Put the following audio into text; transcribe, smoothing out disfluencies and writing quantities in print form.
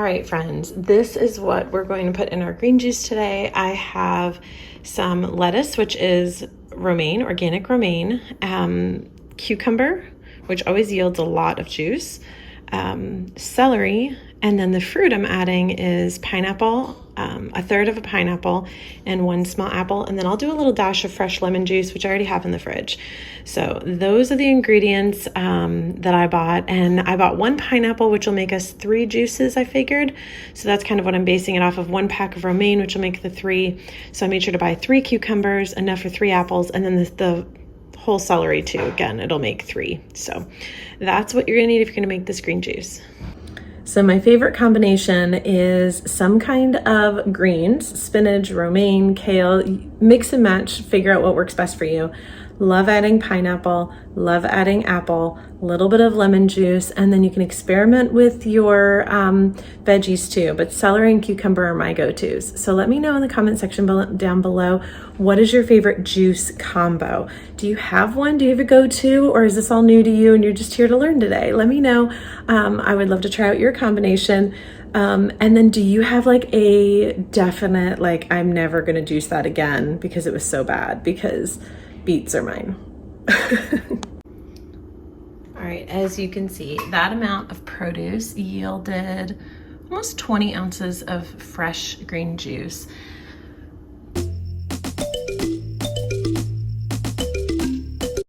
right, friends, this is what we're going to put in our green juice today. I have some lettuce, which is romaine, organic romaine, cucumber, which always yields a lot of juice, celery, and then the fruit I'm adding is pineapple, a third of a pineapple and one small apple, and then I'll do a little dash of fresh lemon juice, which I already have in the fridge. So those are the ingredients that I bought, and I bought one pineapple, which will make us 3 juices, I figured. So that's kind of what I'm basing it off of, 1 pack of romaine, which will make the 3. So I made sure to buy 3 cucumbers, enough for 3 apples, and then the whole celery too. Again, it'll make 3. So that's what you're gonna need if you're gonna make this green juice. So my favorite combination is some kind of greens, spinach, romaine, kale, mix and match, figure out what works best for you. Love adding pineapple, love adding apple, a little bit of lemon juice, and then you can experiment with your veggies too, but celery and cucumber are my go-tos. So let me know in the comment section down below, what is your favorite juice combo? Do you have one? Do you have a go-to, or is this all new to you and you're just here to learn today? Let me know. I would love to try out your combination. And then do you have like a definite, like, I'm never gonna juice that again because it was so bad? Because beets are mine. All right, as you can see, that amount of produce yielded almost 20 ounces of fresh green juice.